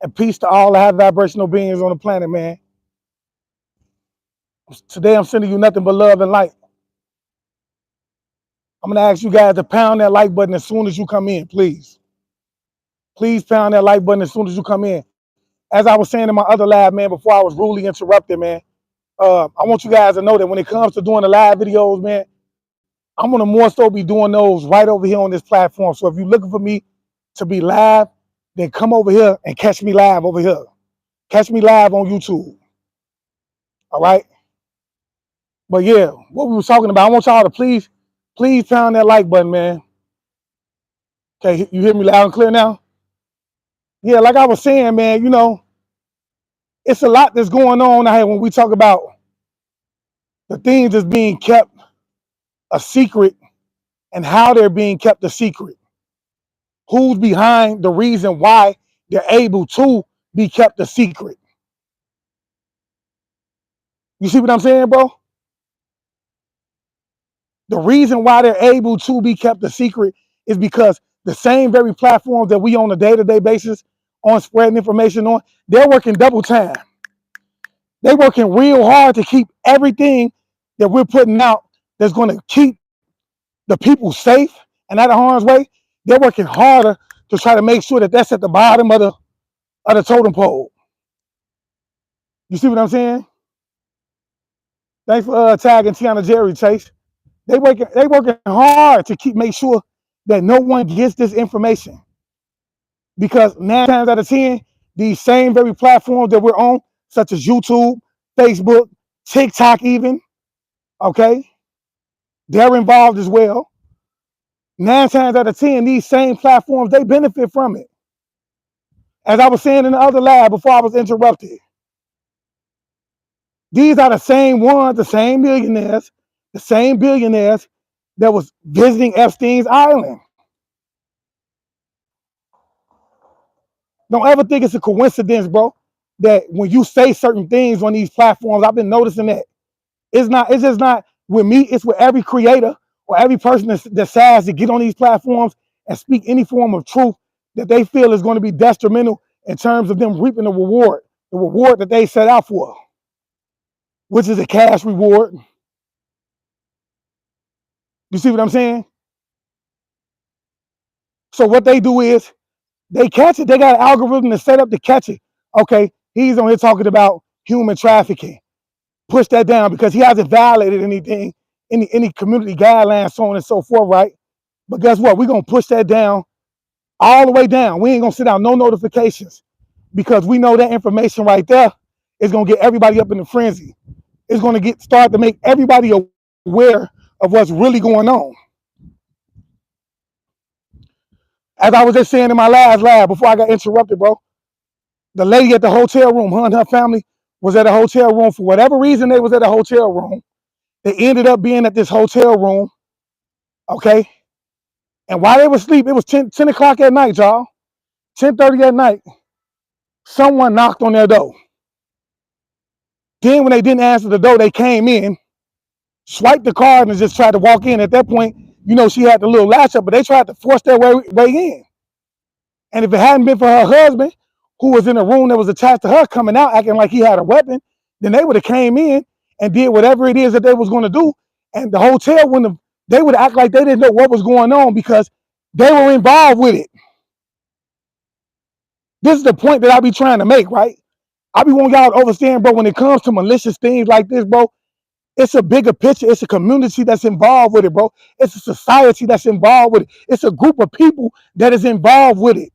And peace to all the high vibrational beings on the planet, man. Today I'm sending you nothing but love and light. I'm gonna ask you guys to pound that like button as soon as you come in, please. Please pound that like button as soon as you come in. As I was saying in my other live, man, before I was rudely interrupted, man, I want you guys to know that when it comes to doing the live videos, man, I'm gonna more so be doing those right over here on this platform. So if you're looking for me to be live, then come over here and catch me live over here. Catch me live on YouTube. All right. But yeah, what we were talking about, I want y'all to please pound that like button, man. Okay, you hear me loud and clear now? Yeah, like I was saying, man, you know, it's a lot that's going on out here when we talk about the things that's being kept a secret and how they're being kept a secret. Who's behind the reason why they're able to be kept a secret? You see what I'm saying, bro? The reason why they're able to be kept a secret is because the same very platforms that we on a day-to-day basis on spreading information on, they're working double time. They're working real hard to keep everything that we're putting out that's going to keep the people safe and out of harm's way. They're working harder to try to make sure that that's at the bottom of the totem pole. You see what I'm saying? Thanks for tagging Tiana Jerry, Chase. They working hard to make sure that no one gets this information. Because 9 times out of 10, these same very platforms that we're on, such as YouTube, Facebook, TikTok even, okay, they're involved as well. 9 times out of 10, these same platforms, they benefit from it. As I was saying in the other lab before I was interrupted, these are the same ones, the same millionaires, the same billionaires that was visiting Epstein's island. Don't ever think it's a coincidence, bro, that when you say certain things on these platforms, I've been noticing that it's just not with me, it's with every creator or every person that decides to get on these platforms and speak any form of truth that they feel is going to be detrimental in terms of them reaping the reward that they set out for, which is a cash reward. You see what I'm saying? So what they do is they catch it. They got an algorithm to set up to catch it. Okay, he's on here talking about human trafficking. Push that down because he hasn't violated anything, any community guidelines, so on and so forth, right? But guess what? We're gonna push that down all the way down. We ain't gonna sit down no notifications because we know that information right there is gonna get everybody up in the frenzy. It's gonna start to make everybody aware of what's really going on. As I was just saying in my last lab before I got interrupted, bro, the lady at the hotel room, her and her family was at a hotel room. For whatever reason, they was at a hotel room. They ended up being at this hotel room, okay? And while they were asleep, it was 10 o'clock at night, y'all. 10:30 at night, someone knocked on their door. Then when they didn't answer the door, they came in, swiped the card, and just tried to walk in. At that point, you know, she had the little latch up, but they tried to force their way in. And if it hadn't been for her husband, who was in a room that was attached to her, coming out acting like he had a weapon, then they would have came in and did whatever it is that they was going to do. And the hotel wouldn't have, they would act like they didn't know what was going on because they were involved with it. This is the point that I be trying to make, right? I be wanting y'all to understand, bro, when it comes to malicious things like this, bro, it's a bigger picture. It's a community that's involved with it, bro. It's a society that's involved with it. It's a group of people that is involved with it.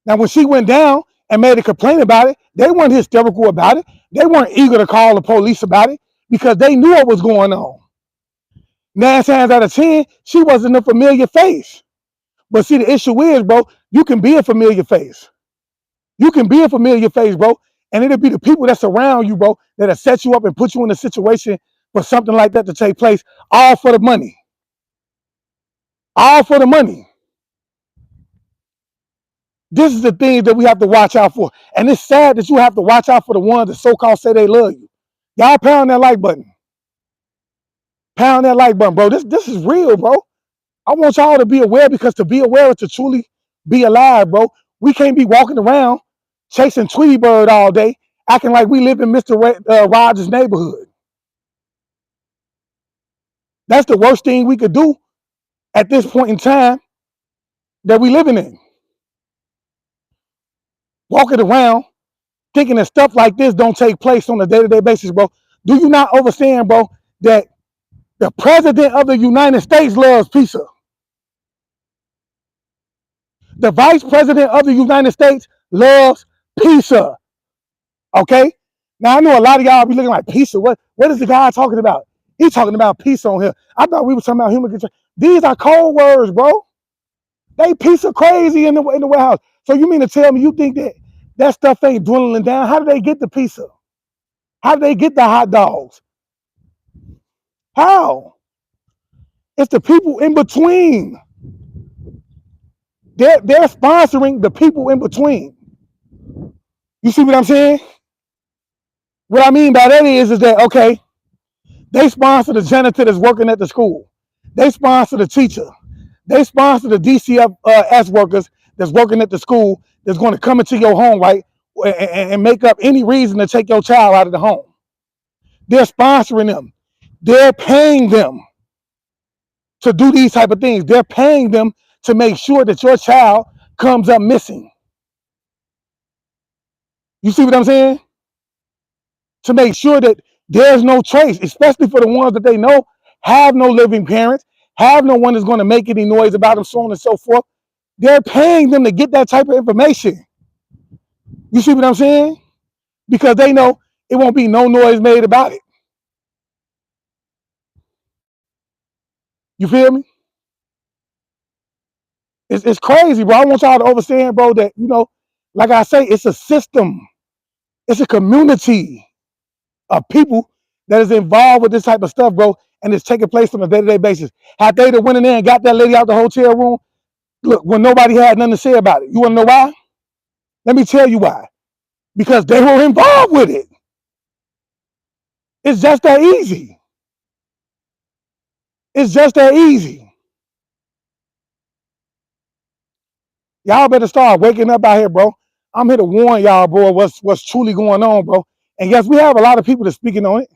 Now, when she went down and made a complaint about it, they weren't hysterical about it. They weren't eager to call the police about it because they knew what was going on. 9 times out of 10, she wasn't a familiar face. But see, the issue is, bro, you can be a familiar face. You can be a familiar face, bro. And it'll be the people that surround you, bro, that'll set you up and put you in a situation for something like that to take place, all for the money. All for the money. This is the thing that we have to watch out for. And it's sad that you have to watch out for the ones that so-called say they love you. Y'all pound that like button. Pound that like button, bro. This is real, bro. I want y'all to be aware because to be aware is to truly be alive, bro. We can't be walking around chasing Tweety Bird all day, acting like we live in Mr. Rogers' neighborhood. That's the worst thing we could do at this point in time that we living in. Walking around thinking that stuff like this don't take place on a day-to-day basis, bro. Do you not understand, bro, that the president of the United States loves pizza? The vice president of the United States loves pizza. Okay? Now I know a lot of y'all be looking like pizza. What is the guy talking about? He's talking about pizza on here. I thought we were talking about human control. These are cold words, bro. They pizza crazy in the warehouse. So you mean to tell me you think that stuff ain't dwindling down? How do they get the pizza? How do they get the hot dogs? How? It's the people in between. They're sponsoring the people in between. You see what I'm saying? What I mean by that is that, okay, they sponsor the janitor that's working at the school. They sponsor the teacher. They sponsor the DCFS workers that's working at the school that's going to come into your home, right, and make up any reason to take your child out of the home. They're sponsoring them. They're paying them to do these type of things. They're paying them to make sure that your child comes up missing. You see what I'm saying? To make sure that there's no trace, especially for the ones that they know have no living parents, have no one that's going to make any noise about them, so on and so forth. They're paying them to get that type of information. You see what I'm saying? Because they know it won't be no noise made about it. You feel me? It's crazy, bro. I want y'all to understand, bro, that, like I say, it's a system. It's a community of people that is involved with this type of stuff, bro, and it's taking place on a day-to-day basis. Had they went in there and got that lady out the hotel room, look, when nobody had nothing to say about it. You want to know why? Let me tell you why. Because they were involved with it. It's just that easy. It's just that easy. Y'all better start waking up out here, bro. I'm here to warn y'all, bro, what's truly going on, bro. And yes, we have a lot of people that's speaking on it.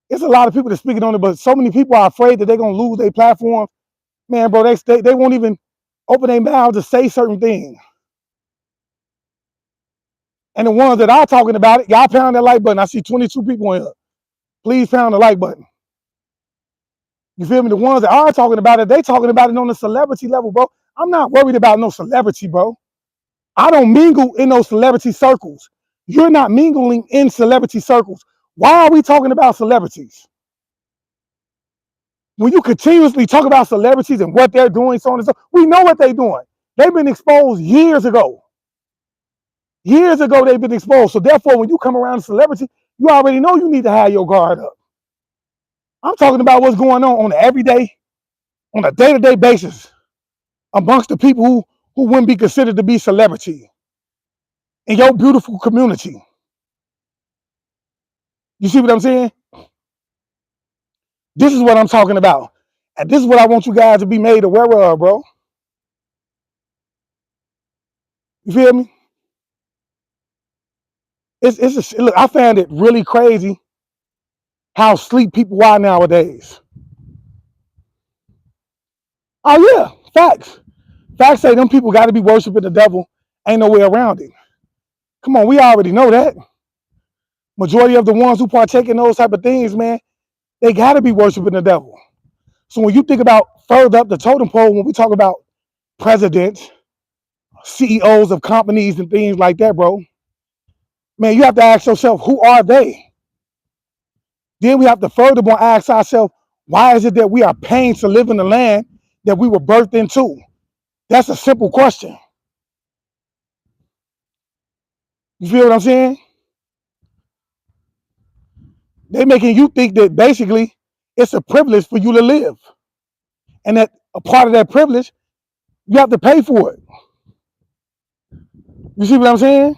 It's a lot of people that's speaking on it, but so many people are afraid that they're going to lose their platform. Man, bro, they won't even open their mouths to say certain things. And the ones that are talking about it, y'all pound that like button. I see 22 people in here. Please pound the like button. You feel me? The ones that are talking about it, they talking about it on the celebrity level, bro. I'm not worried about no celebrity, bro. I don't mingle in those celebrity circles. You're not mingling in celebrity circles. Why are we talking about celebrities? When you continuously talk about celebrities and what they're doing, so on and so, we know what they're doing. They've been exposed years ago. Years ago, they've been exposed. So therefore, when you come around a celebrity, you already know you need to have your guard up. I'm talking about what's going on the everyday, on a day-to-day basis amongst the people who wouldn't be considered to be celebrity in your beautiful community. You see what I'm saying? This is what I'm talking about. And this is what I want you guys to be made aware of, bro. You feel me? Look, I found it really crazy how sleep people are nowadays. Oh yeah, facts. Facts say them people got to be worshiping the devil. Ain't no way around it. Come on, we already know that. Majority of the ones who partake in those type of things, man, they got to be worshiping the devil. So when you think about further up the totem pole, when we talk about presidents, CEOs of companies and things like that, bro, man, you have to ask yourself, who are they? Then we have to furthermore ask ourselves, why is it that we are paying to live in the land that we were birthed into? That's a simple question. You feel what I'm saying? They're making you think that basically it's a privilege for you to live. And that a part of that privilege, you have to pay for it. You see what I'm saying?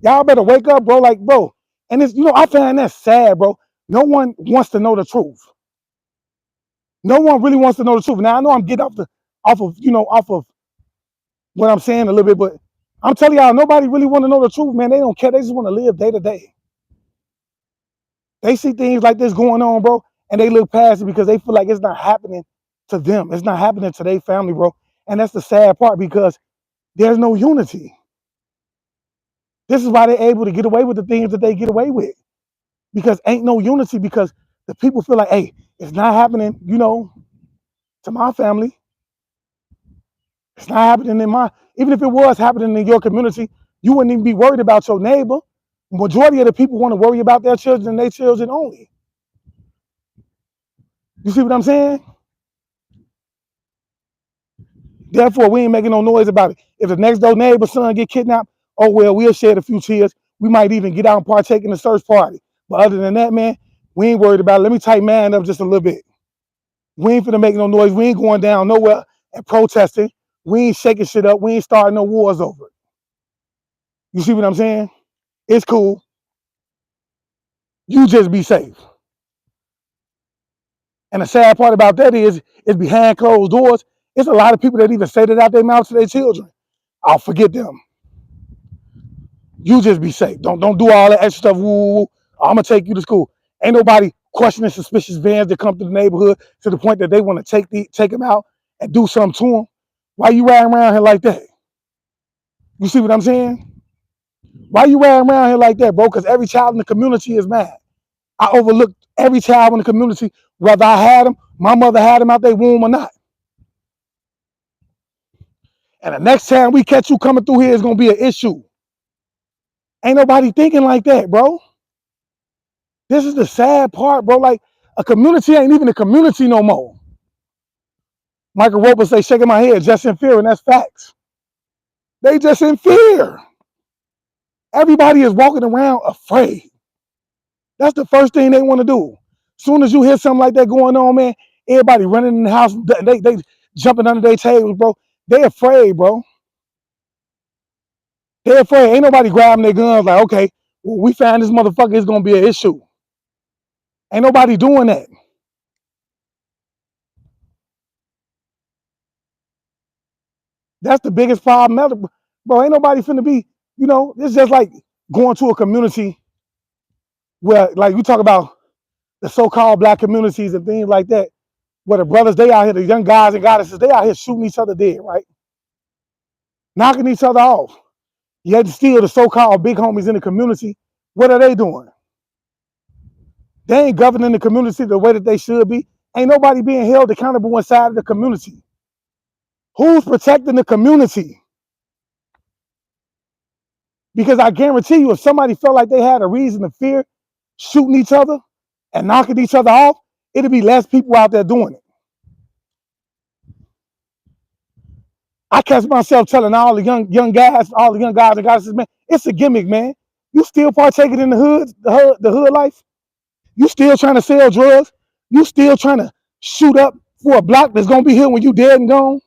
Y'all better wake up, bro. Like, bro. And it's, I find that sad, bro. No one wants to know the truth. No one really wants to know the truth. Now, I know I'm getting off the off of what I'm saying a little bit, but I'm telling y'all, nobody really want to know the truth, man. They don't care. They just want to live day to day. They see things like this going on, bro, and they look past it because they feel like it's not happening to them. It's not happening to their family, bro. And that's the sad part because there's no unity. This is why they're able to get away with the things that they get away with because ain't no unity because the people feel like, hey, it's not happening, to my family. It's not happening in even if it was happening in your community, you wouldn't even be worried about your neighbor. Majority of the people want to worry about their children and their children only. You see what I'm saying? Therefore, we ain't making no noise about it. If the next door neighbor's son get kidnapped, oh well, we'll shed a few tears. We might even get out and partake in the search party. But other than that, man, we ain't worried about it. Let me tighten man up just a little bit. We ain't finna make no noise. We ain't going down nowhere and protesting. We ain't shaking shit up. We ain't starting no wars over it. You see what I'm saying? It's cool. You just be safe. And the sad part about that is behind closed doors. It's a lot of people that even say that out their mouth to their children. I'll forget them. You just be safe. Don't do all that extra stuff. Woo, I'm gonna take you to school. Ain't nobody questioning suspicious vans that come to the neighborhood to the point that they want to take them out and do something to them. Why you riding around here like that? You see what I'm saying? Why you riding around here like that, bro? Because every child in the community is mad. I overlooked every child in the community, whether I had them, my mother had them out their womb or not. And the next time we catch you coming through here is gonna be an issue. Ain't nobody thinking like that, bro. This is the sad part, bro. Like a community ain't even a community no more. Michael Roper say, shaking my head, just in fear, and that's facts. They just in fear. Everybody is walking around afraid. That's the first thing they want to do. Soon as you hear something like that going on, man, everybody running in the house, they jumping under their tables, bro. They afraid, bro. They afraid. Ain't nobody grabbing their guns like, okay, well, we found this motherfucker, it's gonna be an issue. Ain't nobody doing that. That's the biggest problem ever. Bro, ain't nobody finna be, it's just like going to a community where, like, we talk about the so-called black communities and things like that, where the brothers, they out here, the young guys and goddesses, they out here shooting each other dead, right? Knocking each other off. Yet still the so-called big homies in the community, what are they doing? They ain't governing the community the way that they should be. Ain't nobody being held accountable inside of the community. Who's protecting the community? Because I guarantee you, if somebody felt like they had a reason to fear shooting each other and knocking each other off, it'd be less people out there doing it. I catch myself telling all the young guys, all the young guys and goddesses, man, it's a gimmick, man. You still partaking in the hood life? You still trying to sell drugs? You still trying to shoot up for a block that's gonna be here when you dead and gone?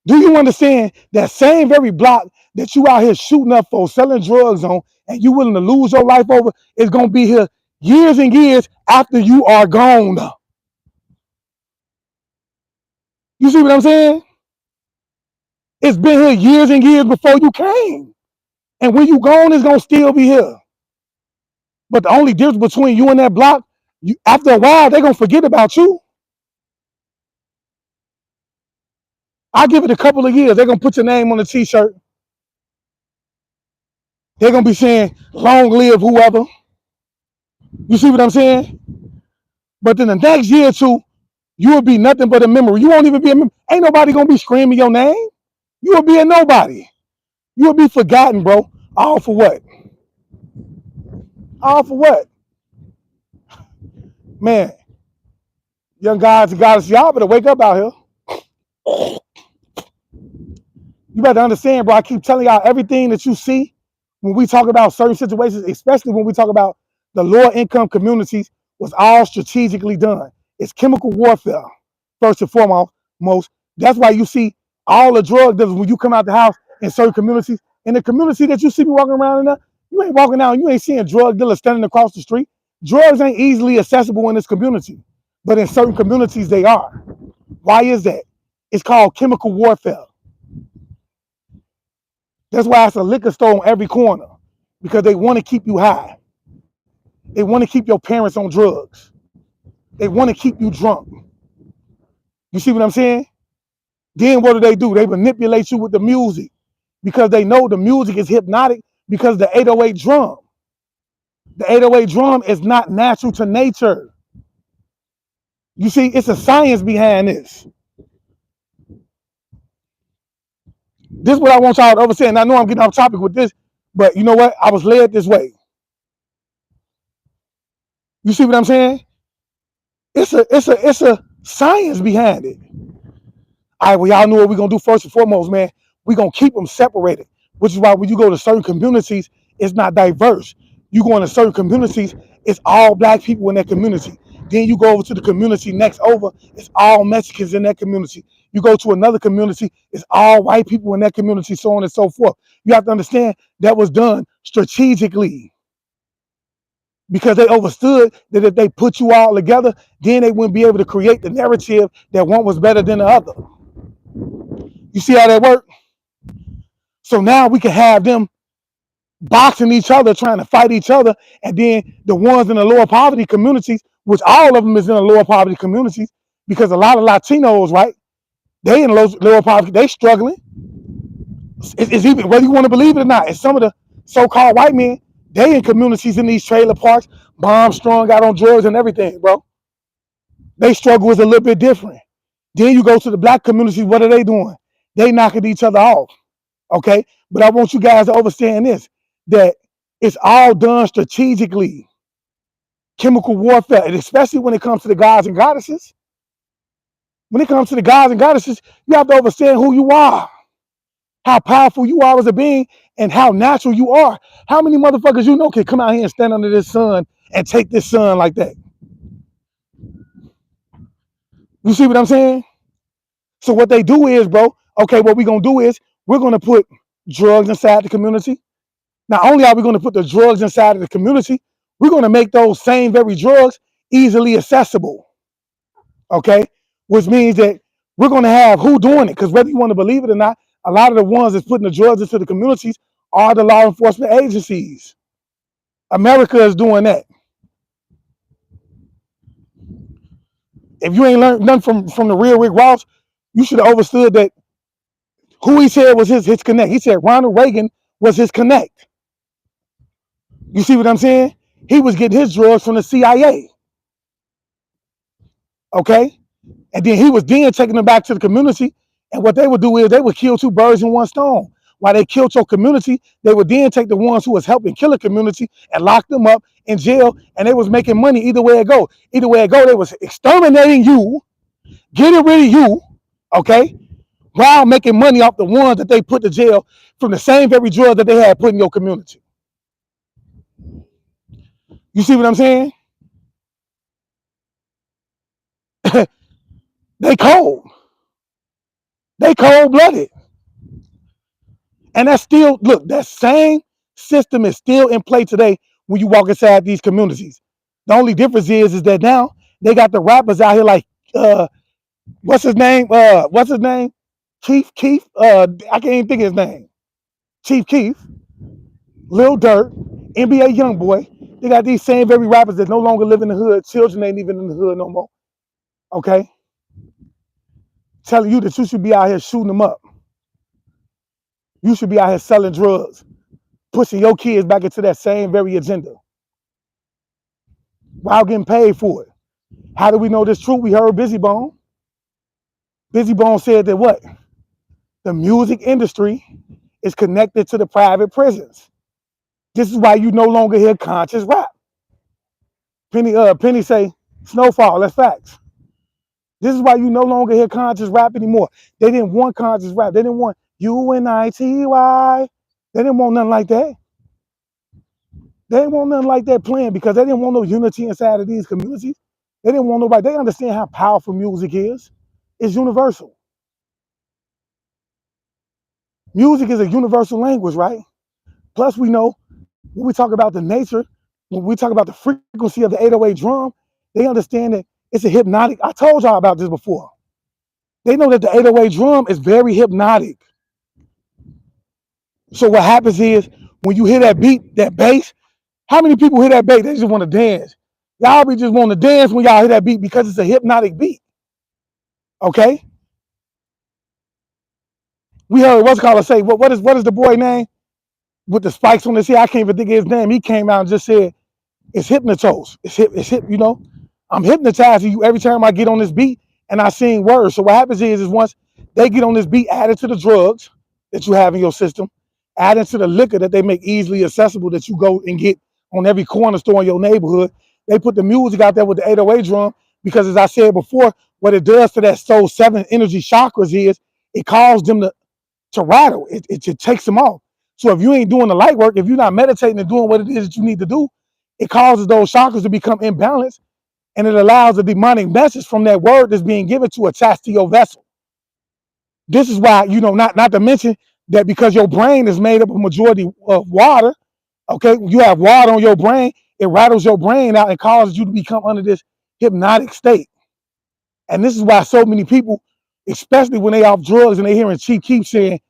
Do you understand that same very block that you out here shooting up for, selling drugs on, and you willing to lose your life over is gonna be here years and years after you are gone? You see what I'm saying? It's been here years and years before you came. And when you gone, it's gonna still be here. But the only difference between you and that block, after a while, they're gonna forget about you. I give it a couple of years, they're gonna put your name on the t-shirt. They're gonna be saying, long live whoever. You see what I'm saying? But then the next year or two, you will be nothing but a memory. You won't even be a memory. Ain't nobody gonna be screaming your name. You will be a nobody. You will be forgotten, bro. All for what? All for what? Man, young guys and goddesses, y'all better wake up out here. You better understand, bro. I keep telling y'all everything that you see when we talk about certain situations, especially when we talk about the lower income communities, was all strategically done. It's chemical warfare, first and foremost. That's why you see all the drug dealers when you come out the house in certain communities. In the community that you see me walking around in there, you ain't walking out and you ain't seeing drug dealers standing across the street. Drugs ain't easily accessible in this community, but in certain communities they are. Why is that? It's called chemical warfare. That's why it's a liquor store on every corner, because they want to keep you high. They want to keep your parents on drugs. They want to keep you drunk. You see what I'm saying? Then what do? They manipulate you with the music because they know the music is hypnotic because the 808 drum. The 808 drum is not natural to nature. You see, it's a science behind this. This is what I want y'all to understand. I know I'm getting off topic with this, but you know what? I was led this way. You see what I'm saying? It's a science behind it. All right, well, y'all know what we're gonna do first and foremost, man. We're gonna keep them separated, which is why when you go to certain communities, it's not diverse. You go into certain communities, it's all black people in that community. Then you go over to the community next over, it's all Mexicans in that community. You go to another community, it's all white people in that community, so on and so forth. You have to understand that was done strategically because they understood that if they put you all together, then they wouldn't be able to create the narrative that one was better than the other. You see how that worked? So now we can have them boxing each other, trying to fight each other, and then the ones in the lower poverty communities, which all of them is in the lower poverty communities, because a lot of Latinos, right? They in lower poverty, they struggling. It's even whether you want to believe it or not. And some of the so-called white men, they in communities in these trailer parks, bomb strung out on drugs and everything, bro. They struggle is a little bit different. Then you go to the black communities, what are they doing? They knocking each other off. Okay, but I want you guys to understand this, that it's all done strategically. Chemical warfare, and especially when it comes to the gods and goddesses. When it comes to the gods and goddesses, you have to understand who you are, how powerful you are as a being, and how natural you are. How many motherfuckers you know can come out here and stand under this sun and take this sun like that? You see what I'm saying? So what they do is, bro, okay, what we're gonna do is we're gonna put drugs inside the community. Not only are we going to put the drugs inside of the community, we're going to make those same very drugs easily accessible. Okay, which means that we're going to have who doing it, because whether you want to believe it or not, a lot of the ones that's putting the drugs into the communities are the law enforcement agencies. America is doing that. If you ain't learned nothing from the real Rick Ross, you should have understood that who he said was his connect. He said Ronald Reagan was his connect. You see what I'm saying? He was getting his drugs from the CIA. Okay? And then he was then taking them back to the community. And what they would do is they would kill two birds in one stone. While they killed your community, they would then take the ones who was helping kill a community and lock them up in jail. And they was making money either way it go. Either way it go, they was exterminating you, getting rid of you, okay, while making money off the ones that they put to jail from the same very drug that they had put in your community. You see what I'm saying? They cold. They cold-blooded. And that's still, look, that same system is still in play today when you walk inside these communities. The only difference is that now they got the rappers out here like, what's his name? Keith. I can't even think of his name. Chief Keef, Lil Durk, NBA Youngboy. They got these same very rappers that no longer live in the hood. Children ain't even in the hood no more. Okay? Telling you that you should be out here shooting them up. You should be out here selling drugs, pushing your kids back into that same very agenda while getting paid for it. How do we know this truth? We heard Busy Bone. Busy Bone said that what? The music industry is connected to the private prisons. This is why you no longer hear conscious rap. Penny say, Snowfall, that's facts. This is why you no longer hear conscious rap anymore. They didn't want conscious rap. They didn't want UNITY. They didn't want nothing like that. They didn't want nothing like that playing because they didn't want no unity inside of these communities. They didn't want nobody. They understand how powerful music is. It's universal. Music is a universal language, right? Plus, we know when we talk about the nature, when we talk about the frequency of the 808 drum, they understand that it's a hypnotic. I told y'all about this before. They know that the 808 drum is very hypnotic. So what happens is when you hear that beat, that bass, how many people hear that bass? They just want to dance. Y'all be just want to dance when y'all hear that beat because it's a hypnotic beat. Okay? We heard what's called say, what is the boy name with the spikes on his head? I can't even think of his name. He came out and just said, it's hypnotos. You know, I'm hypnotizing you every time I get on this beat and I sing words. So what happens is once they get on this beat, added to the drugs that you have in your system, added to the liquor that they make easily accessible that you go and get on every corner store in your neighborhood. They put the music out there with the 808 drum because, as I said before, what it does to that soul 7 energy chakras is it causes them to rattle. It takes them off. So if you ain't doing the light work, if you're not meditating and doing what it is that you need to do, it causes those chakras to become imbalanced, and it allows a demonic message from that word that's being given to attach to your vessel. This is why, not to mention that because your brain is made up of majority of water, okay, you have water on your brain, it rattles your brain out and causes you to become under this hypnotic state. And this is why so many people, especially when they off drugs and they hearing Chief Keef saying,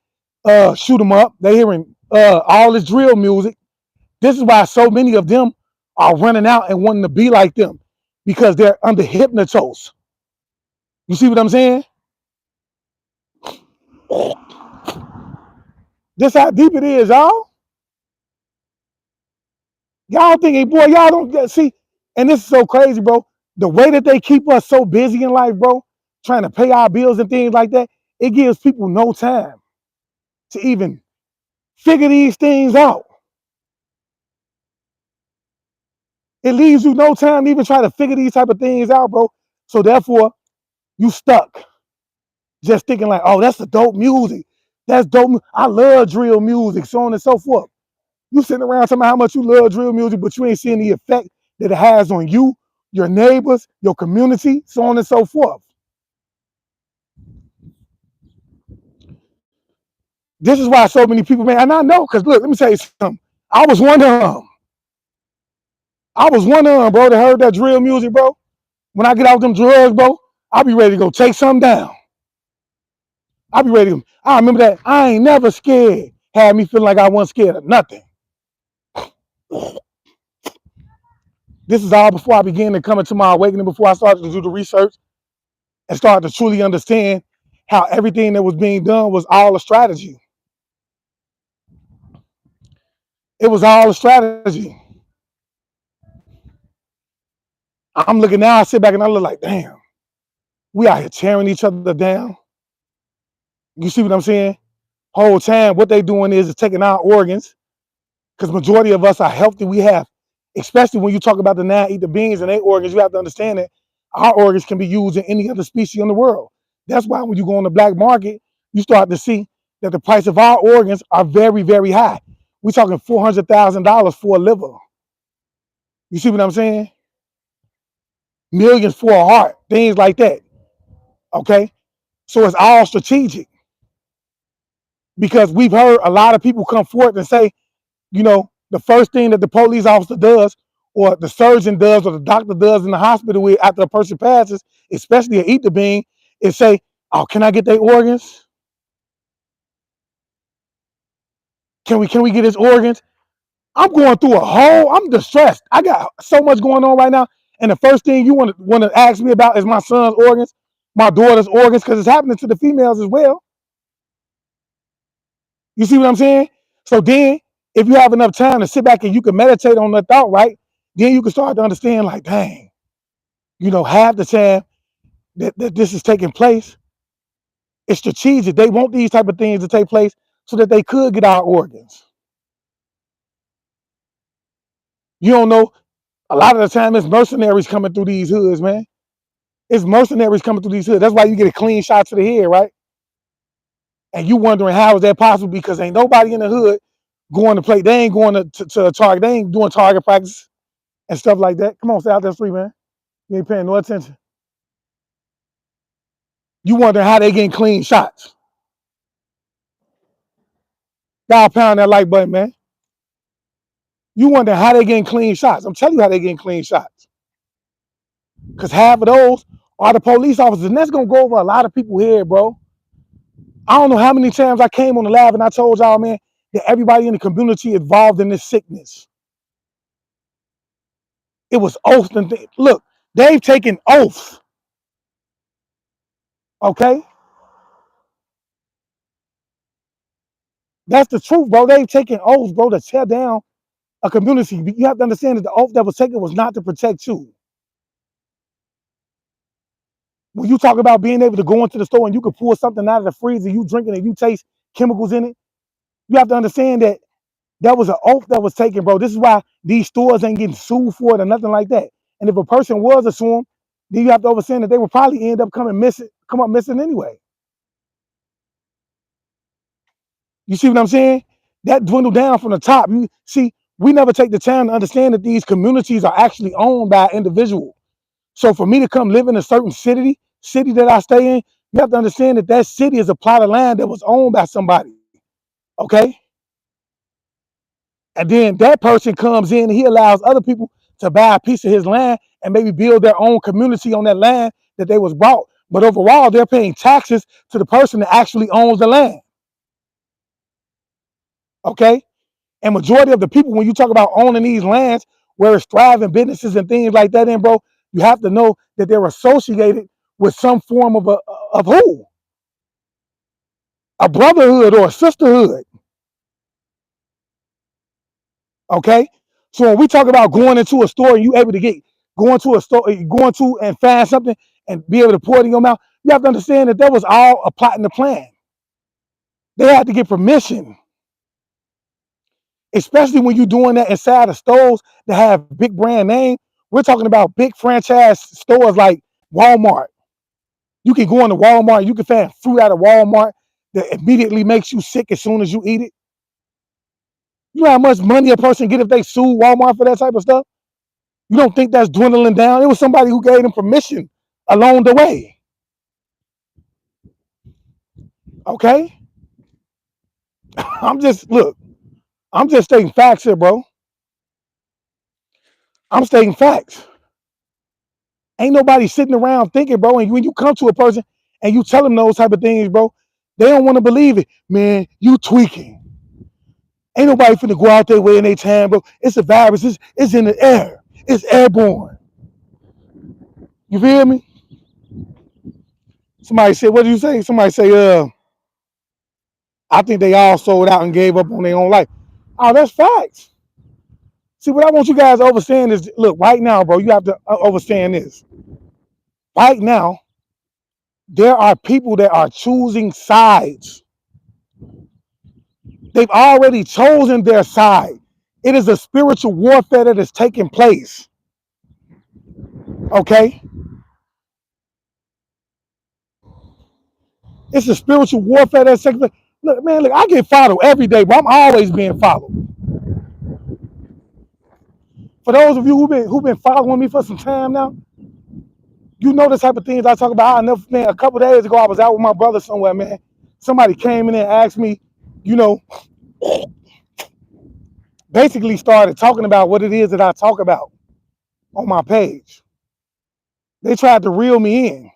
shoot them up, they hearing all this drill music. This is why so many of them are running out and wanting to be like them because they're under hypnosis. You see what I'm saying? This how deep it is, y'all. Y'all thinking, boy, y'all don't see. And this is so crazy, bro. The way that they keep us so busy in life, bro, trying to pay our bills and things like that, it gives people no time to even figure these things out. It leaves you no time to even try to figure these type of things out, bro. So therefore, you stuck just thinking like, oh, that's the dope music. That's dope. I love drill music, so on and so forth. You sitting around talking about how much you love drill music, but you ain't seeing the effect that it has on you, your neighbors, your community, so on and so forth. This is why so many people, man, and I know, because look, let me tell you something. I was one of them. Bro, that heard that drill music, bro. When I get out them drugs, bro, I'll be ready to go take something down. I'll be ready to, I remember that. I ain't never scared. Had me feeling like I wasn't scared of nothing. This is all before I began to come into my awakening, before I started to do the research and started to truly understand how everything that was being done was all a strategy. It was all a strategy. I'm looking now, I sit back and I look like, damn, we out here tearing each other down. You see what I'm saying? Whole time, what they doing is taking our organs, because majority of us are healthy. We have, especially when you talk about the eat the beans and their organs, you have to understand that our organs can be used in any other species in the world. That's why when you go on the black market, you start to see that the price of our organs are very, very high. We're talking $400,000 for a liver. You see what I'm saying? Millions for a heart, things like that. Okay? So it's all strategic because we've heard a lot of people come forth and say, the first thing that the police officer does or the surgeon does or the doctor does in the hospital after a person passes, especially an eat the bean, is say, oh, can I get their organs? Can we get his organs? I'm going through I'm distressed. I got so much going on right now. And the first thing you want to ask me about is my son's organs, my daughter's organs, because it's happening to the females as well. You see what I'm saying? So then, if you have enough time to sit back and you can meditate on that thought, right? Then you can start to understand, like, dang, half the time that this is taking place, it's strategic. They want these type of things to take place so that they could get our organs. You don't know. A lot of the time, it's mercenaries coming through these hoods, man. It's mercenaries coming through these hoods. That's why you get a clean shot to the head, right? And you wondering how is that possible? Because ain't nobody in the hood going to play. They ain't going to a target. They ain't doing target practice and stuff like that. Come on, stay out there free, man. You ain't paying no attention. You wondering how they getting clean shots. Y'all pound that like button, man. You wonder how they getting clean shots. I'm telling you how they getting clean shots. Because half of those are the police officers. And that's gonna go over a lot of people here, bro. I don't know how many times I came on the lab and I told y'all, man, that everybody in the community involved in this sickness. It was oaths and things. Look, they've taken oaths, okay? That's the truth, bro. They've taken oaths, bro, to tear down a community. You have to understand that the oath that was taken was not to protect you. When you talk about being able to go into the store and you can pull something out of the freezer, you drinking it, you taste chemicals in it, you have to understand that that was an oath that was taken, bro. This is why these stores ain't getting sued for it or nothing like that. And if a person was a sue, then you have to understand that they would probably end up come up missing anyway. You see what I'm saying? That dwindled down from the top. You see, we never take the time to understand that these communities are actually owned by an individual. So for me to come live in a certain city that I stay in, you have to understand that that city is a plot of land that was owned by somebody. Okay? And then that person comes in and he allows other people to buy a piece of his land and maybe build their own community on that land that they was bought. But overall, they're paying taxes to the person that actually owns the land. Okay? And majority of the people, when you talk about owning these lands, where it's thriving businesses and things like that in, bro, you have to know that they're associated with some form of who? A brotherhood or a sisterhood. Okay? So when we talk about going into a store and you able to going to a store, going to and find something and be able to pour it in your mouth, you have to understand that was all a plot and a plan. They had to get permission, especially when you're doing that inside of stores that have big brand name. We're talking about big franchise stores like Walmart. You can go into Walmart, you can find fruit out of Walmart that immediately makes you sick as soon as you eat it. You know how much money a person get if they sue Walmart for that type of stuff? You don't think that's dwindling down? It was somebody who gave them permission along the way. Okay? Look, I'm just stating facts here, bro. I'm stating facts. Ain't nobody sitting around thinking, bro. And when you come to a person and you tell them those type of things, bro, they don't want to believe it. Man, you tweaking. Ain't nobody finna go out there way in their time, bro. It's a virus. It's in the air. It's airborne. You feel me? Somebody said, what did you say? Somebody say, I think they all sold out and gave up on their own life. Oh, that's facts. See, what I want you guys to understand is, look, right now, bro, you have to understand this. Right now, there are people that are choosing sides. They've already chosen their side. It is a spiritual warfare that is taking place. Okay? It's a spiritual warfare that's taking place. Look, man, look, I get followed every day, but I'm always being followed. For those of you who've been following me for some time now, you know the type of things I talk about. I never, man, a couple of days ago, I was out with my brother somewhere, man. Somebody came in and asked me, you know, basically started talking about what it is that I talk about on my page. They tried to reel me in.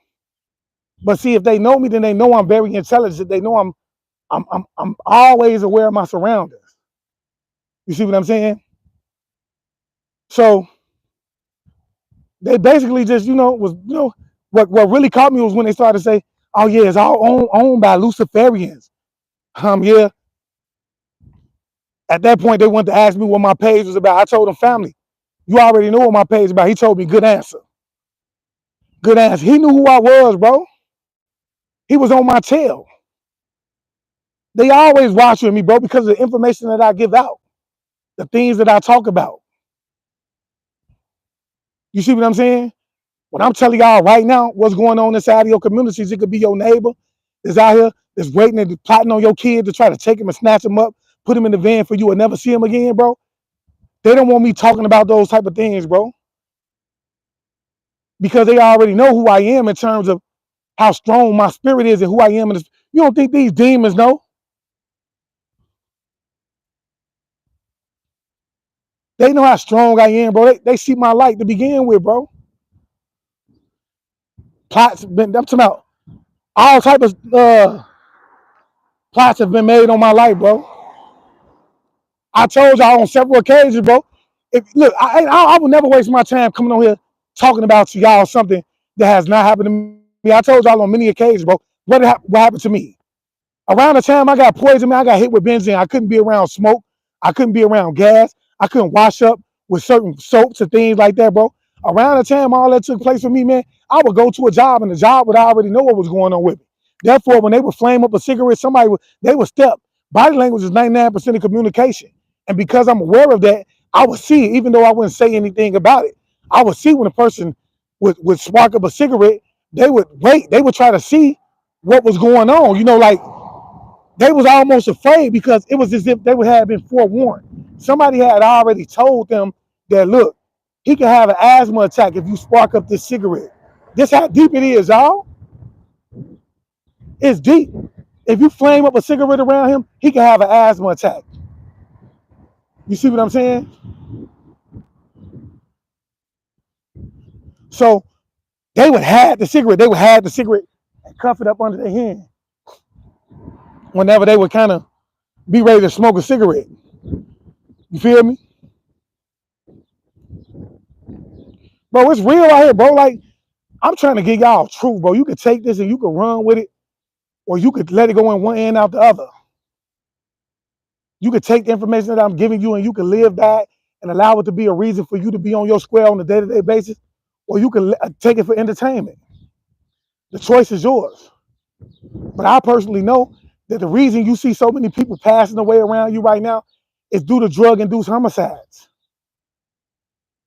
But see, if they know me, then they know I'm very intelligent. They know I'm always aware of my surroundings. You see what I'm saying? So they basically just, what really caught me was when they started to say, oh yeah, it's all owned by Luciferians. Yeah. At that point, they wanted to ask me what my page was about. I told them, family, you already know what my page is about. He told me, good answer. Good answer. He knew who I was, bro. He was on my tail. They always watching me, bro, because of the information that I give out, the things that I talk about. You see what I'm saying? When I'm telling y'all right now what's going on inside of your communities, it could be your neighbor that's out here that's waiting and plotting on your kid to try to take him and snatch him up, put him in the van for you and never see him again, bro. They don't want me talking about those type of things, bro, because they already know who I am in terms of how strong my spirit is and who I am. You don't think these demons know? They know how strong I am, bro. They see my light to begin with, bro. plots been. I'm talking about all type of plots have been made on my life, bro. I told y'all on several occasions, bro. If look, I will never waste my time coming on here talking about to y'all something that has not happened to me. I told y'all on many occasions, bro. What happened to me? Around the time I got poisoned, man, I got hit with benzene. I couldn't be around smoke. I couldn't be around gas. I couldn't wash up with certain soaps and things like that, bro. Around the time all that took place for me, man, I would go to a job and the job would already know what was going on with me. Therefore, when they would flame up a cigarette, they would step. Body language is 99% of communication. And because I'm aware of that, I would see it, even though I wouldn't say anything about it. I would see when a person would spark up a cigarette, they would wait, they would try to see what was going on. Like they was almost afraid because it was as if they would have been forewarned. Somebody had already told them that, look, he can have an asthma attack if you spark up this cigarette. This how deep it is, y'all. It's deep. If you flame up a cigarette around him, he can have an asthma attack. You see what I'm saying? So they would have the cigarette. They would have the cigarette and cuff it up under their hand whenever they would kind of be ready to smoke a cigarette. You feel me? Bro, it's real out here, bro. Like, I'm trying to give y'all truth, bro. You could take this and you could run with it, or you could let it go in one end out the other. You could take the information that I'm giving you and you can live that and allow it to be a reason for you to be on your square on a day-to-day basis, or you can take it for entertainment. The choice is yours. But I personally know that the reason you see so many people passing away around you right now is due to drug-induced homicides.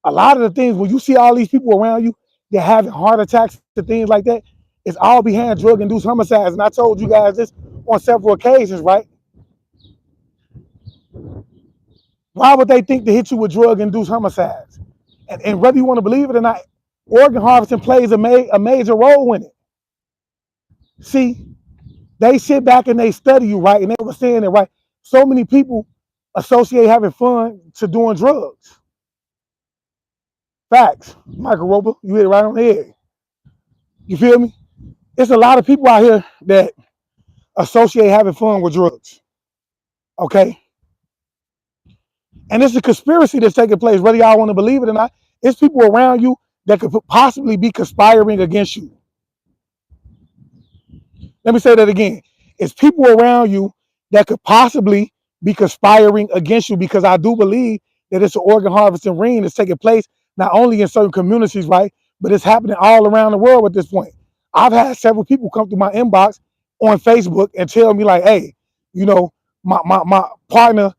A lot of the things, when you see all these people around you, they're having heart attacks and things like that, it's all behind drug-induced homicides. And I told you guys this on several occasions, right? Why would they think to hit you with drug-induced homicides? And whether you want to believe it or not, organ harvesting plays a major role in it. See, they sit back and they study you, right? And they were saying it, right? So many people associate having fun to doing drugs. Facts. Michael Roper, you hit it right on the head. You feel me? It's a lot of people out here that associate having fun with drugs. Okay? And it's a conspiracy that's taking place, whether y'all want to believe it or not. It's people around you that could possibly be conspiring against you. Let me say that again. It's people around you that could possibly be conspiring against you, because I do believe that it's an organ harvesting ring that's taking place not only in certain communities, right, but it's happening all around the world at this point. I've had several people come through my inbox on Facebook and tell me like, hey, my partner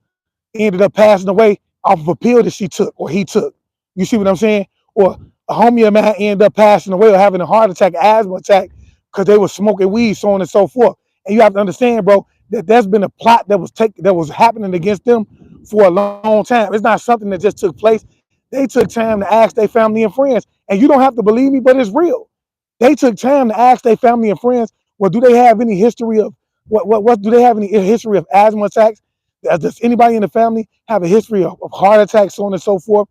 ended up passing away off of a pill that she took or he took. You see what I'm saying? Or a homie of mine ended up passing away or having a heart attack, asthma attack, because they were smoking weed, so on and so forth. And you have to understand, bro, that there's been a plot that was happening against them for a long time. It's not something that just took place. They took time to ask their family and friends. And you don't have to believe me, but it's real. They took time to ask their family and friends, well, do they have any history of what do they have any history of asthma attacks? Does anybody in the family have a history of heart attacks, so on and so forth?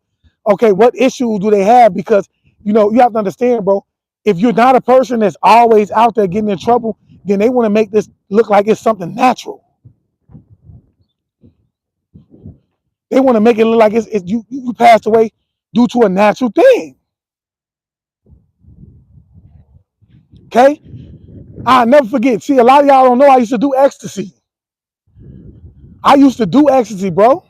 Okay, what issues do they have? Because you have to understand, bro, if you're not a person that's always out there getting in trouble, then they want to make this look like it's something natural. They want to make it look like it's you passed away due to a natural thing. Okay? I'll never forget. See, a lot of y'all don't know I used to do ecstasy. I used to do ecstasy, bro.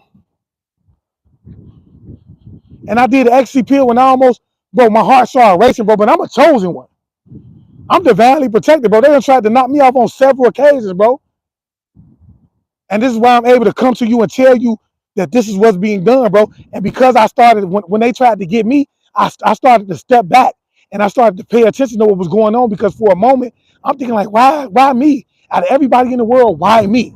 And I did the ecstasy pill when I almost, bro, my heart started racing, bro, but I'm a chosen one. I'm divinely protected, bro. They done tried to knock me off on several occasions, bro. And this is why I'm able to come to you and tell you that this is what's being done, bro. And because I started, when they tried to get me, I started to step back and I started to pay attention to what was going on, because for a moment, I'm thinking like, why me? Out of everybody in the world, why me?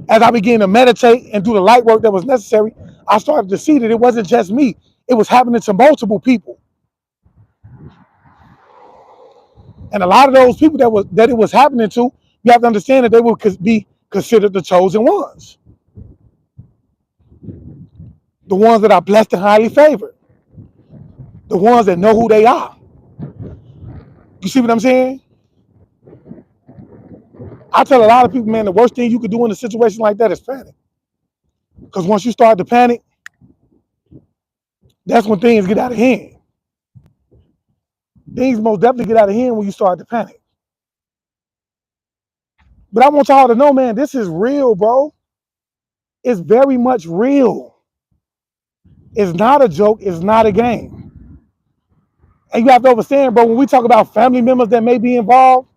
As I began to meditate and do the light work that was necessary, I started to see that it wasn't just me. It was happening to multiple people. And a lot of those people that it was happening to, you have to understand that they would be considered the chosen ones. The ones that are blessed and highly favored. The ones that know who they are. You see what I'm saying? I tell a lot of people, man, the worst thing you could do in a situation like that is panic. Because once you start to panic, that's when things get out of hand. Things most definitely get out of hand when you start to panic. But I want y'all to know, man, this is real, bro. It's very much real. It's not a joke. It's not a game. And you have to understand, bro, when we talk about family members that may be involved,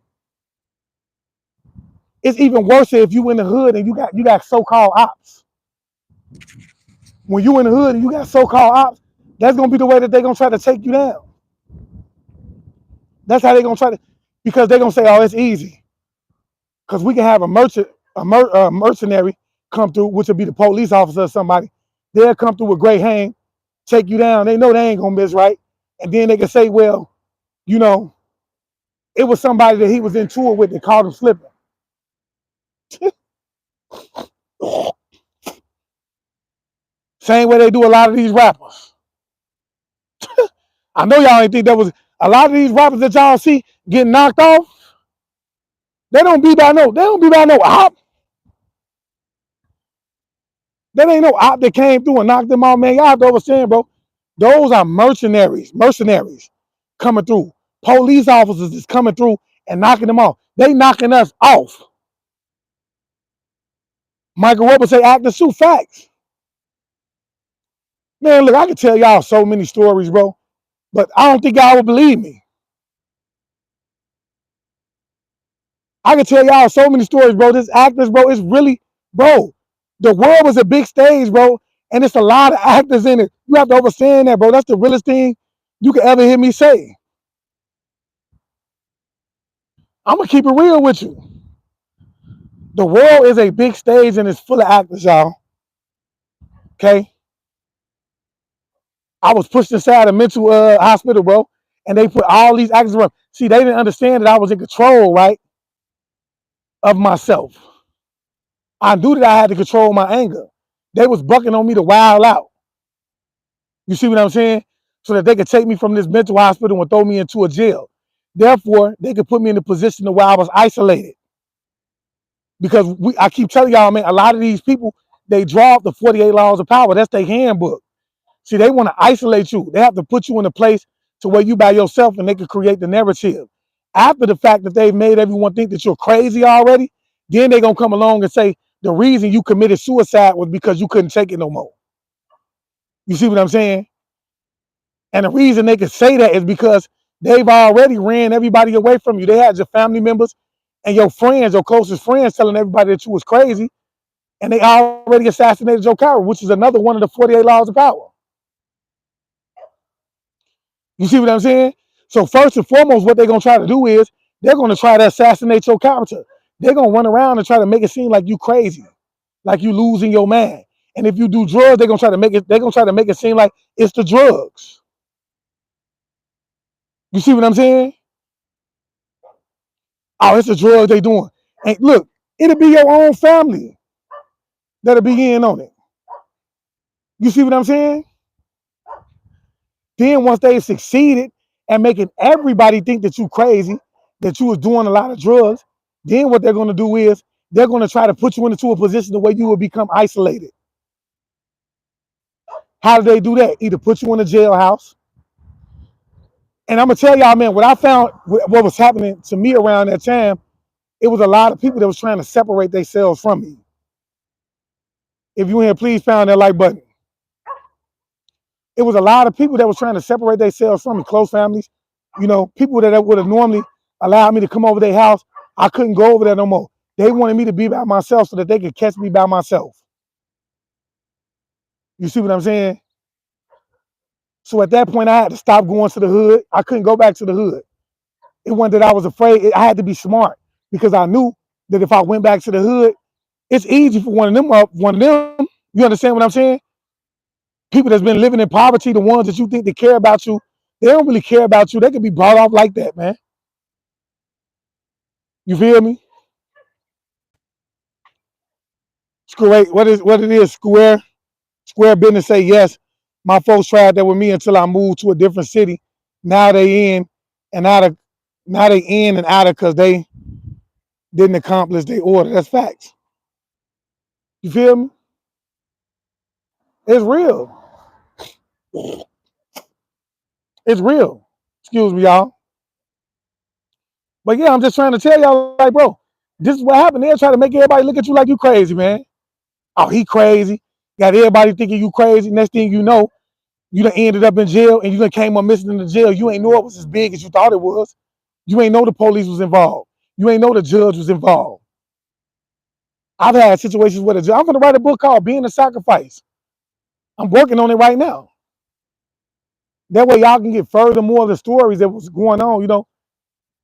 it's even worse if you in the hood and you got so-called ops. When you in the hood and you got so-called ops, that's gonna be the way that they're gonna try to take you down. That's how they're gonna try to, because they're gonna say, "Oh, it's easy," because we can have a mercenary come through, which would be the police officer or somebody. They'll come through with great hang, take you down. They know they ain't gonna miss, right? And then they can say, "Well, you know, it was somebody that he was in tour with that caught him slipping." Same way they do a lot of these rappers. I know y'all ain't think that was a lot of these rappers that y'all see getting knocked off. They don't be by no op. That ain't no op that came through and knocked them off, man. Y'all have to understand, bro. Those are mercenaries coming through. Police officers is coming through and knocking them off. They knocking us off. Michael Rober say act the suit facts. Man, look, I can tell y'all so many stories, bro, but I don't think y'all would believe me. I can tell y'all so many stories, bro. This actors, bro, it's really, bro, the world is a big stage, bro, and it's a lot of actors in it. You have to understand that, bro. That's the realest thing you can ever hear me say. I'm gonna keep it real with you. The world is a big stage and it's full of actors, y'all. Okay? I was pushed inside a mental hospital, bro, and they put all these actors around. See, they didn't understand that I was in control, right, of myself. I knew that I had to control my anger. They was bucking on me to wild out. You see what I'm saying? So that they could take me from this mental hospital and throw me into a jail. Therefore, they could put me in a position where I was isolated. Because I keep telling y'all, man, a lot of these people, they draw up the 48 laws of power. That's their handbook. See, they want to isolate you. They have to put you in a place to where you by yourself and they can create the narrative. After the fact that they've made everyone think that you're crazy already, then they're going to come along and say the reason you committed suicide was because you couldn't take it no more. You see what I'm saying? And the reason they can say that is because they've already ran everybody away from you. They had your family members and your friends, your closest friends, telling everybody that you was crazy, and they already assassinated your character, which is another one of the 48 laws of power. You see what I'm saying? So first and foremost, what they're gonna try to do is they're gonna try to assassinate your character. They're gonna run around and try to make it seem like you crazy, like you losing your mind. And if you do drugs, they're gonna try to make it seem like it's the drugs. You see what I'm saying? Oh, it's the drugs they doing. And look, it'll be your own family that'll be in on it. You see what I'm saying? Then once they succeeded at making everybody think that you crazy, that you was doing a lot of drugs, then what they're going to do is they're going to try to put you into a position the way you will become isolated. How do they do that? Either put you in a jailhouse. And I'm going to tell y'all, man, what I found, what was happening to me around that time, it was a lot of people that was trying to separate themselves from me. If you in here, please pound that like button. It was a lot of people that was trying to separate themselves from me, close families, people that would have normally allowed me to come over their house. I couldn't go over there no more. They wanted me to be by myself so that they could catch me by myself. You see what I'm saying? So at that point, I had to stop going to the hood. I couldn't go back to the hood. It wasn't that I was afraid. I had to be smart because I knew that if I went back to the hood, it's easy for one of them. You understand what I'm saying? People that's been living in poverty, the ones that you think they care about you, they don't really care about you. They can be brought off like that, man. You feel me? Square, what it is? Square business say yes. My folks tried that with me until I moved to a different city. Now they in, and now Now they in and out of because they didn't accomplish their order. That's facts. You feel me? It's real. It's real. Excuse me, y'all. But yeah, I'm just trying to tell y'all, like, bro, this is what happened. They're trying to make everybody look at you like you crazy, man. Oh, he crazy. Got everybody thinking you crazy. Next thing you know, you done ended up in jail and you done came up missing in the jail. You ain't know it was as big as you thought it was. You ain't know the police was involved. You ain't know the judge was involved. I've had situations where the judge, I'm going to write a book called Being a Sacrifice. I'm working on it right now. That way y'all can get further more of the stories that was going on,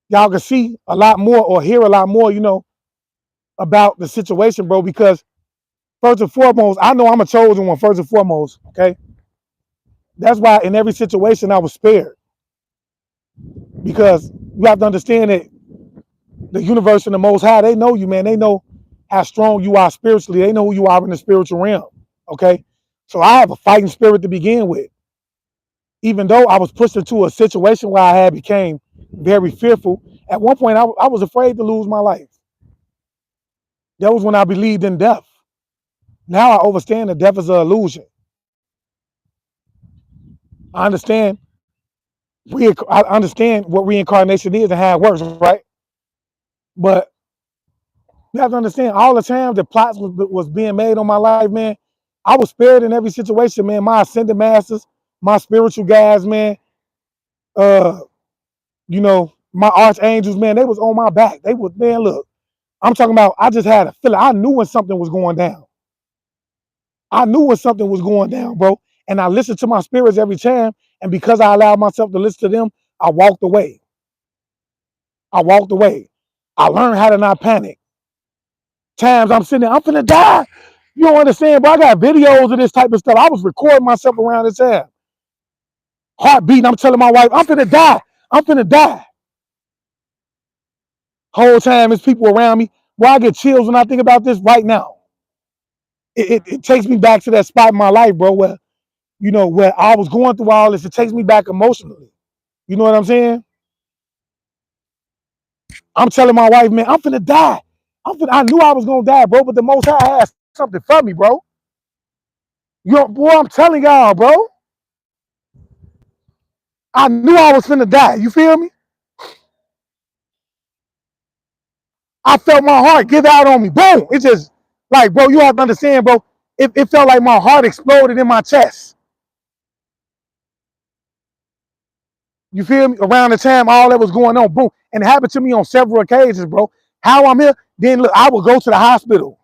y'all can see a lot more or hear a lot more, about the situation, bro, because first and foremost, I know I'm a chosen one, first and foremost, okay? That's why in every situation I was spared. Because you have to understand that the universe and the Most High, they know you, man. They know how strong you are spiritually. They know who you are in the spiritual realm, okay? So I have a fighting spirit to begin with. Even though I was pushed into a situation where I had became very fearful, at one point I was afraid to lose my life. That was when I believed in death. Now I understand that death is an illusion. I understand I understand what reincarnation is and how it works, right? But you have to understand all the time the plots was being made on my life, man. I was spared in every situation, man. My ascended masters, my spiritual guides, man. Uh, my archangels, man, they was on my back. They was, man, look, I'm talking about, I just had a feeling. I knew when something was going down. I knew when something was going down, bro. And I listened to my spirits every time. And because I allowed myself to listen to them, I walked away. I walked away. I learned how to not panic. Times I'm sitting there, I'm finna die. You don't understand, bro. I got videos of this type of stuff. I was recording myself around this time. Heart beating. I'm telling my wife, I'm finna die. I'm finna die. Whole time there's people around me. Boy, I get chills when I think about this right now. It takes me back to that spot in my life, bro, where, where I was going through all this. It takes me back emotionally. You know what I'm saying? I'm telling my wife, man, I'm finna die. I knew I was gonna die, bro, but the Most High has something for me, bro. Boy, I'm telling y'all, bro. I knew I was finna die. You feel me? I felt my heart give out on me. Boom. It just like, bro, you have to understand, bro. It felt like my heart exploded in my chest. You feel me? Around the time all that was going on, boom. And it happened to me on several occasions, bro. How I'm here, then look, I would go to the hospital.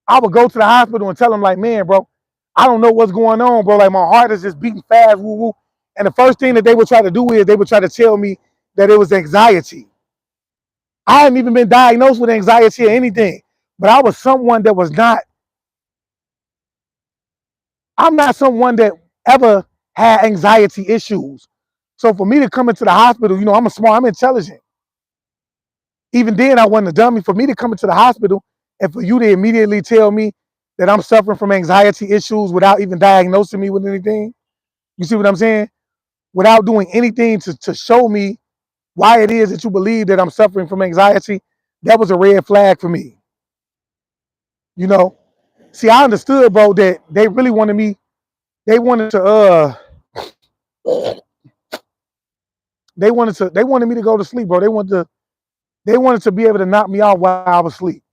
I would go to the hospital and tell them, like, man, bro, I don't know what's going on, bro. Like, my heart is just beating fast, woo woo. And the first thing that they would try to do is they would try to tell me that it was anxiety. I hadn't even been diagnosed with anxiety or anything, but I was someone that was not, I'm not someone that ever had anxiety issues. So for me to come into the hospital, I'm I'm intelligent. Even then, I wasn't a dummy. For me to come into the hospital and for you to immediately tell me that I'm suffering from anxiety issues without even diagnosing me with anything, you see what I'm saying? Without doing anything to show me why it is that you believe that I'm suffering from anxiety, that was a red flag for me. You know, see, I understood, bro, that they really wanted me. They wanted to. They wanted me to go to sleep, bro. They wanted to. They wanted to be able to knock me out while I was asleep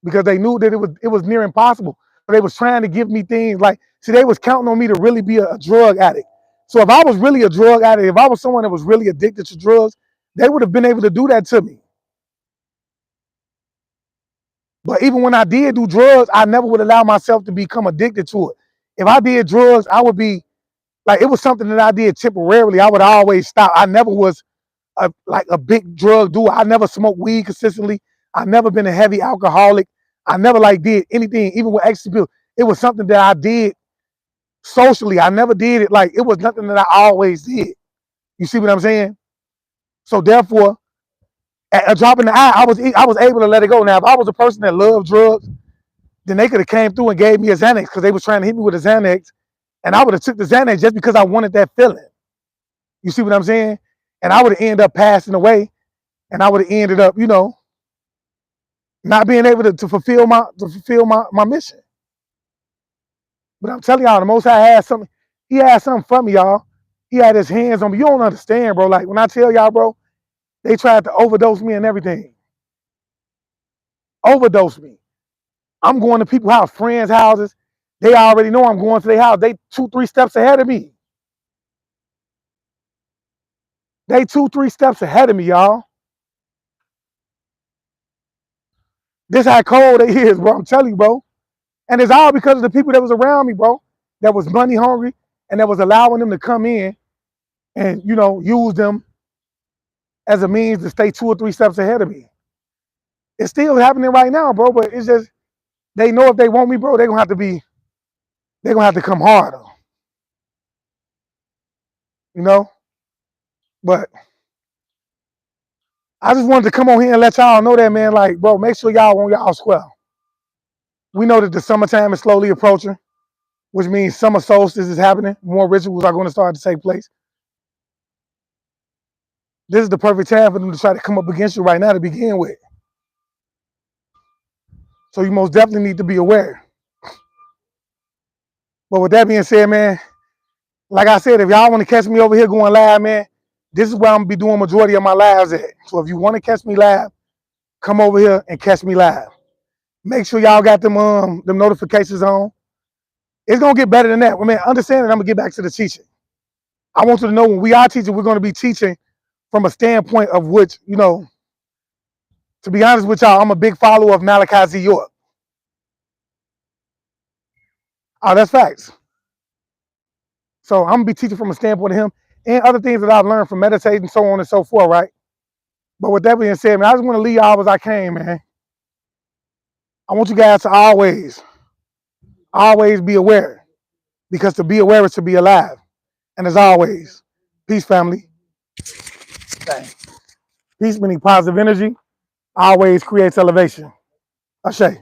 because they knew that it was near impossible. But they was trying to give me things like, see, they was counting on me to really be a drug addict. So if I was really a drug addict, if I was someone that was really addicted to drugs, they would have been able to do that to me. But even when I did do drugs, I never would allow myself to become addicted to it. If I did drugs, I would be like, it was something that I did temporarily. I would always stop. I never was like a big drug doer. I never smoked weed consistently. I never been a heavy alcoholic. I never like did anything, even with ecstasy pills. It was something that I did socially. I never did it like, it was nothing that I always did. You see what I'm saying? So therefore, at a drop in the eye, I was able to let it go. Now, if I was a person that loved drugs, then they could have came through and gave me a Xanax because they was trying to hit me with a Xanax, and I would have took the Xanax just because I wanted that feeling. You see what I'm saying? And I would have ended up passing away, and I would have ended up, not being able to fulfill my mission. But I'm telling y'all, the Most High had something. He had something for me, y'all. He had his hands on me. You don't understand, bro. Like when I tell y'all, bro, they tried to overdose me and everything. Overdose me. I'm going to people's house, friends' houses. They already know I'm going to their house. They 2-3 steps ahead of me. They 2-3 steps ahead of me, y'all. This how cold they is, bro. I'm telling you, bro. And it's all because of the people that was around me, bro, that was money hungry and that was allowing them to come in and, use them as a means to stay 2 or 3 steps ahead of me. It's still happening right now, bro, but it's just, they know if they want me, bro, they're going to have to come harder, you know? But I just wanted to come on here and let y'all know that, man, like, bro, make sure y'all on y'all square. We know that the summertime is slowly approaching, which means summer solstice is happening. More rituals are going to start to take place. This is the perfect time for them to try to come up against you right now to begin with. So you most definitely need to be aware. But with that being said, man, like I said, if y'all want to catch me over here going live, man, this is where I'm going to be doing majority of my lives at. So if you want to catch me live, come over here and catch me live. Make sure y'all got them notifications on. It's going to get better than that. Well, man, understand that I'm going to get back to the teaching. I want you to know when we are teaching, we're going to be teaching from a standpoint of which, to be honest with y'all, I'm a big follower of Malachi Z. York. Oh, that's facts. So I'm going to be teaching from a standpoint of him and other things that I've learned from meditating, so on and so forth, right? But with that being said, man, I just want to leave y'all as I came, man. I want you guys to always be aware, because to be aware is to be alive. And as always, peace, family. Dang. Peace meaning positive energy always creates elevation. Ashe.